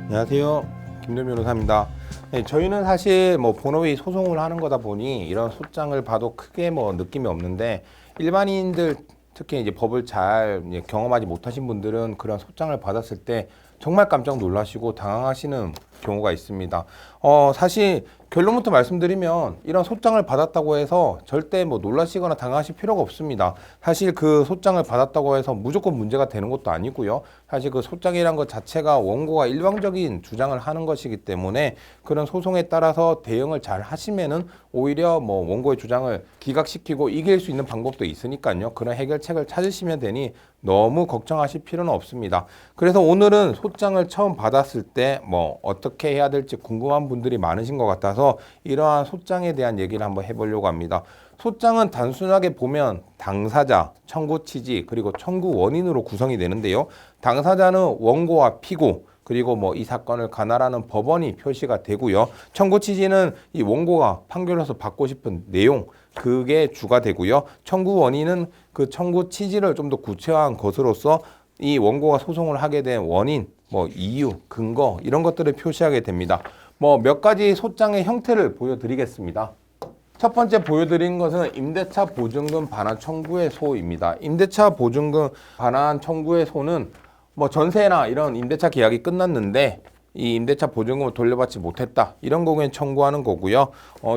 안녕하세요. 김도현 변호사입니다. 네, 저희는 사실 본업이 소송을 하는 거다 보니 이런 소장을 봐도 크게 느낌이 없는데, 일반인들 특히 이제 법을 잘 경험하지 못하신 분들은 그런 소장을 받았을 때 정말 깜짝 놀라시고 당황하시는 경우가 있습니다. 사실 결론부터 말씀드리면 이런 소장을 받았다고 해서 절대 놀라시거나 당황하실 필요가 없습니다. 사실 그 소장을 받았다고 해서 무조건 문제가 되는 것도 아니고요. 사실 그 소장이란 것 자체가 원고가 일방적인 주장을 하는 것이기 때문에 그런 소송에 따라서 대응을 잘 하시면은 오히려 원고의 주장을 기각시키고 이길 수 있는 방법도 있으니까요. 그런 해결책을 찾으시면 되니 너무 걱정하실 필요는 없습니다. 그래서 오늘은 소장을 처음 받았을 때 어떻게 해야 될지 궁금한 분들이 많으신 것 같아서 이러한 소장에 대한 얘기를 한번 해보려고 합니다. 소장은 단순하게 보면 당사자, 청구 취지, 그리고 청구 원인으로 구성이 되는데요. 당사자는 원고와 피고, 그리고 이 사건을 관할하는 법원이 표시가 되고요. 청구 취지는 이 원고가 판결에서 받고 싶은 내용, 그게 주가 되고요. 청구 원인은 그 청구 취지를 좀 더 구체화한 것으로서 이 원고가 소송을 하게 된 원인, 이유, 근거 이런 것들을 표시하게 됩니다. 몇 가지 소장의 형태를 보여드리겠습니다. 첫 번째 보여드린 것은 임대차 보증금 반환 청구의 소입니다. 임대차 보증금 반환 청구의 소는 전세나 이런 임대차 계약이 끝났는데 이 임대차 보증금을 돌려받지 못했다, 이런 경우에 청구하는 거고요.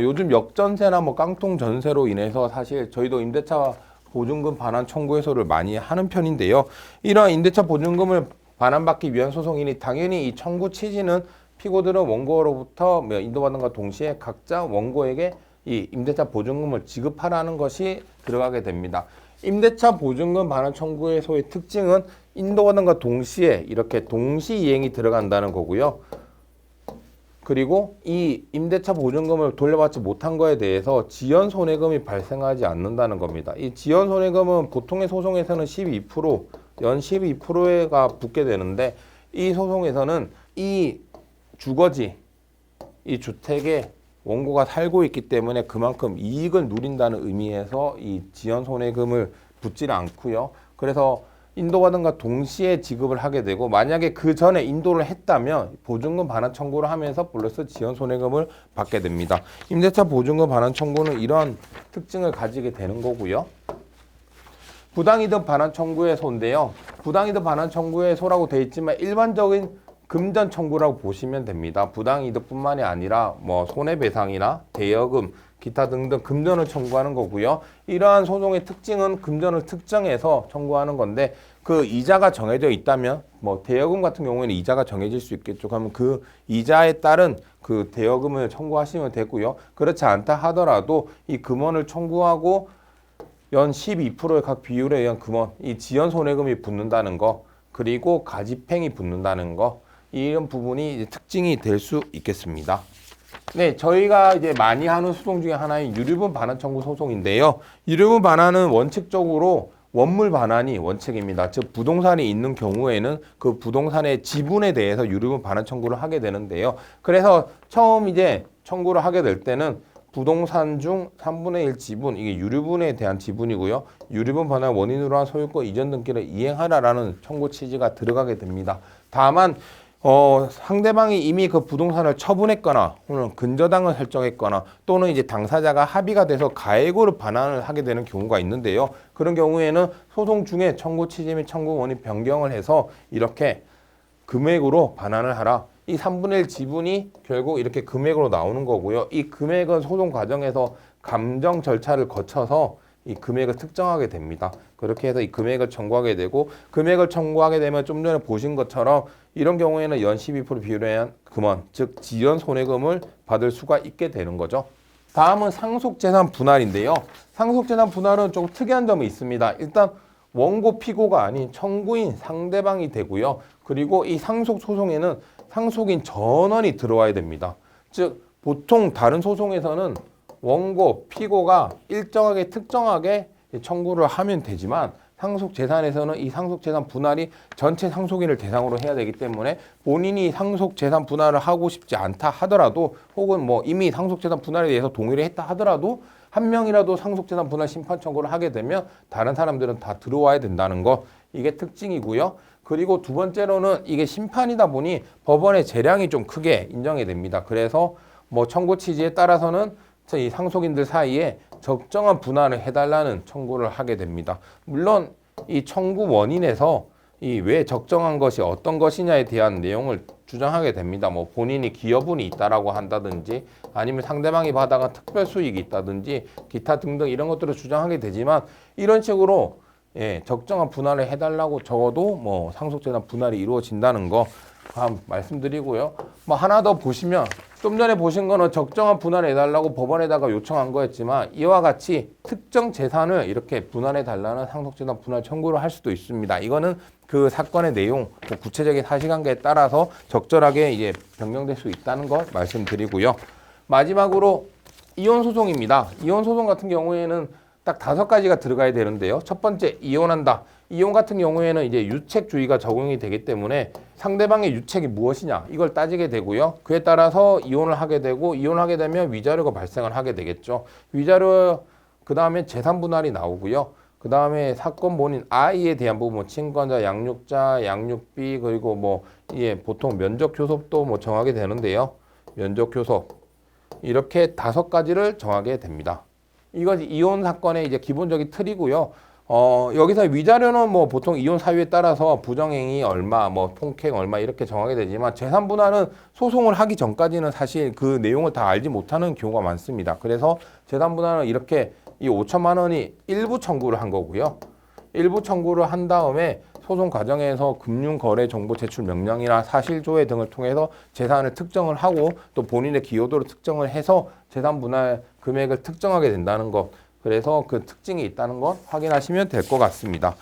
요즘 역전세나 깡통 전세로 인해서 사실 저희도 임대차 보증금 반환 청구해소를 많이 하는 편인데요. 이러한 임대차 보증금을 반환받기 위한 소송이니 당연히 이 청구 취지는 피고들은 원고로부터 인도받는 것과 동시에 각자 원고에게 이 임대차 보증금을 지급하라는 것이 들어가게 됩니다. 임대차 보증금 반환 청구해소의 특징은 인도받는 것과 동시에 이렇게 동시 이행이 들어간다는 거고요. 그리고 이 임대차 보증금을 돌려받지 못한 거에 대해서 지연 손해금이 발생하지 않는다는 겁니다. 이 지연 손해금은 보통의 소송에서는 12%, 연 12%가 붙게 되는데, 이 소송에서는 이 주거지, 이 주택에 원고가 살고 있기 때문에 그만큼 이익을 누린다는 의미에서 이 지연 손해금을 붙지는 않고요. 그래서 인도받은 것과 동시에 지급을 하게 되고, 만약에 그 전에 인도를 했다면 보증금 반환 청구를 하면서 플러스 지연 손해금을 받게 됩니다. 임대차 보증금 반환 청구는 이러한 특징을 가지게 되는 거고요. 부당이득 반환 청구의 소인데요. 부당이득 반환 청구의 소라고 되어 있지만 일반적인 금전 청구라고 보시면 됩니다. 부당이득뿐만이 아니라 손해배상이나 대여금, 기타 등등 금전을 청구하는 거고요. 이러한 소송의 특징은 금전을 특정해서 청구하는 건데, 그 이자가 정해져 있다면 대여금 같은 경우에는 이자가 정해질 수 있겠죠. 그러면 그 이자에 따른 그 대여금을 청구하시면 되고요. 그렇지 않다 하더라도 이 금원을 청구하고 연 12%의 각 비율에 의한 금원, 이 지연 손해금이 붙는다는 거, 그리고 가집행이 붙는다는 거, 이런 부분이 이제 특징이 될 수 있겠습니다. 네, 저희가 이제 많이 하는 소송 중에 하나인 유류분 반환 청구 소송인데요. 유류분 반환은 원칙적으로 원물 반환이 원칙입니다. 즉 부동산이 있는 경우에는 그 부동산의 지분에 대해서 유류분 반환 청구를 하게 되는데요. 그래서 처음 이제 청구를 하게 될 때는 부동산 중 3분의 1 지분, 이게 유류분에 대한 지분이고요. 유류분 반환 원인으로 한 소유권 이전 등기를 이행하라라는 청구 취지가 들어가게 됩니다. 다만 상대방이 이미 그 부동산을 처분했거나 혹은 근저당을 설정했거나 또는 이제 당사자가 합의가 돼서 가액으로 반환을 하게 되는 경우가 있는데요. 그런 경우에는 소송 중에 청구 취지 및 청구 원인 변경을 해서 이렇게 금액으로 반환을 하라. 이 3분의 1 지분이 결국 이렇게 금액으로 나오는 거고요. 이 금액은 소송 과정에서 감정 절차를 거쳐서 이 금액을 특정하게 됩니다. 그렇게 해서 이 금액을 청구하게 되고, 금액을 청구하게 되면 좀 전에 보신 것처럼 이런 경우에는 연 12% 비율에 의한 금원, 즉 지연 손해금을 받을 수가 있게 되는 거죠. 다음은 상속재산 분할인데요. 상속재산 분할은 좀 특이한 점이 있습니다. 일단 원고 피고가 아닌 청구인 상대방이 되고요. 그리고 이 상속 소송에는 상속인 전원이 들어와야 됩니다. 즉 보통 다른 소송에서는 원고, 피고가 일정하게 특정하게 청구를 하면 되지만 상속재산에서는 이 상속재산 분할이 전체 상속인을 대상으로 해야 되기 때문에 본인이 상속재산 분할을 하고 싶지 않다 하더라도, 혹은 이미 상속재산 분할에 대해서 동의를 했다 하더라도 한 명이라도 상속재산 분할 심판 청구를 하게 되면 다른 사람들은 다 들어와야 된다는 거, 이게 특징이고요. 그리고 두 번째로는 이게 심판이다 보니 법원의 재량이 좀 크게 인정이 됩니다. 그래서 뭐 청구 취지에 따라서는 이 상속인들 사이에 적정한 분할을 해달라는 청구를 하게 됩니다. 물론 이 청구 원인에서 이 왜 적정한 것이 어떤 것이냐에 대한 내용을 주장하게 됩니다. 뭐 본인이 기여분이 있다라고 한다든지 아니면 상대방이 받아간 특별 수익이 있다든지 기타 등등 이런 것들을 주장하게 되지만 이런 식으로 적정한 분할을 해달라고 적어도 뭐 상속재산 분할이 이루어진다는 거 말씀드리고요. 뭐 하나 더 보시면 좀 전에 보신 거는 적정한 분할을 해달라고 법원에다가 요청한 거였지만 이와 같이 특정 재산을 이렇게 분할해 달라는 상속재산 분할 청구를 할 수도 있습니다. 이거는 그 사건의 내용, 구체적인 사실관계에 따라서 적절하게 이제 변경될 수 있다는 거 말씀드리고요. 마지막으로 이혼 소송입니다. 이혼 소송 같은 경우에는 딱 5가지가 들어가야 되는데요. 첫 번째, 이혼한다. 이혼 같은 경우에는 이제 유책주의가 적용이 되기 때문에 상대방의 유책이 무엇이냐 이걸 따지게 되고요. 그에 따라서 이혼을 하게 되고 이혼을 하게 되면 위자료가 발생을 하게 되겠죠. 위자료 그 다음에 재산 분할이 나오고요. 그 다음에 사건 본인 아이에 대한 부분, 친권자, 양육자, 양육비 그리고 뭐 보통 면적 교섭도 뭐 정하게 되는데요. 면적 교섭 이렇게 5가지를 정하게 됩니다. 이것이 이혼 사건의 이제 기본적인 틀이고요. 여기서 위자료는 뭐 보통 이혼 사유에 따라서 부정행위 얼마, 뭐 폭행 얼마 이렇게 정하게 되지만 재산 분할은 소송을 하기 전까지는 사실 그 내용을 다 알지 못하는 경우가 많습니다. 그래서 재산 분할은 이렇게 이 5천만 원이 일부 청구를 한 거고요. 일부 청구를 한 다음에 소송 과정에서 금융거래 정보 제출 명령이나 사실조회 등을 통해서 재산을 특정을 하고 또 본인의 기여도를 특정을 해서 재산 분할 금액을 특정하게 된다는 것. 그래서 그 특징이 있다는 것 확인하시면 될 것 같습니다.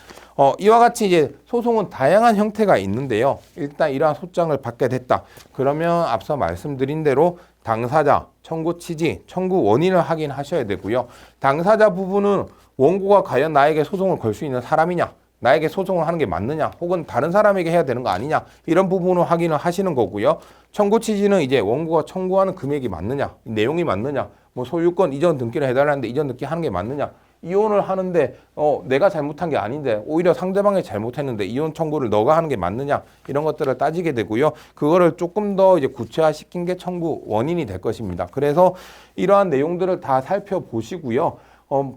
이와 같이 이제 소송은 다양한 형태가 있는데요. 일단 이러한 소장을 받게 됐다. 그러면 앞서 말씀드린 대로 당사자, 청구 취지, 청구 원인을 확인하셔야 되고요. 당사자 부분은 원고가 과연 나에게 소송을 걸 수 있는 사람이냐, 나에게 소송을 하는 게 맞느냐, 혹은 다른 사람에게 해야 되는 거 아니냐, 이런 부분을 확인을 하시는 거고요. 청구 취지는 이제 원고가 청구하는 금액이 맞느냐, 내용이 맞느냐, 뭐 소유권 이전 등기를 해달라는데 이전 등기 하는 게 맞느냐, 이혼을 하는데 내가 잘못한 게 아닌데 오히려 상대방이 잘못했는데 이혼 청구를 너가 하는 게 맞느냐, 이런 것들을 따지게 되고요. 그거를 조금 더 이제 구체화시킨 게 청구 원인이 될 것입니다. 그래서 이러한 내용들을 다 살펴보시고요.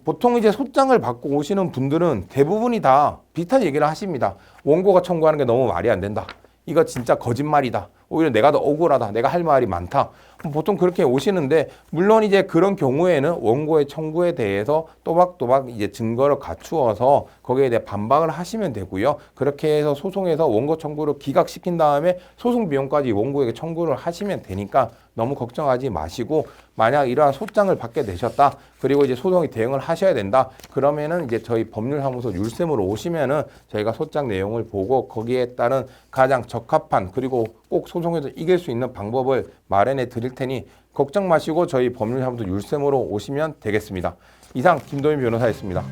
보통 이제 소장을 받고 오시는 분들은 대부분이 다 비슷한 얘기를 하십니다. 원고가 청구하는 게 너무 말이 안 된다. 이거 진짜 거짓말이다. 오히려 내가 더 억울하다. 내가 할 말이 많다. 보통 그렇게 오시는데, 물론 이제 그런 경우에는 원고의 청구에 대해서 또박또박 이제 증거를 갖추어서 거기에 대해 반박을 하시면 되고요. 그렇게 해서 소송에서 원고 청구를 기각시킨 다음에 소송 비용까지 원고에게 청구를 하시면 되니까 너무 걱정하지 마시고, 만약 이러한 소장을 받게 되셨다. 그리고 이제 소송에 대응을 하셔야 된다. 그러면은 이제 저희 법률사무소 율쌤으로 오시면은 저희가 소장 내용을 보고 거기에 따른 가장 적합한, 그리고 꼭 소송에서 이길 수 있는 방법을 마련해 드릴 테니 걱정 마시고 저희 법률사무소 율쌤으로 오시면 되겠습니다. 이상 김도민 변호사였습니다.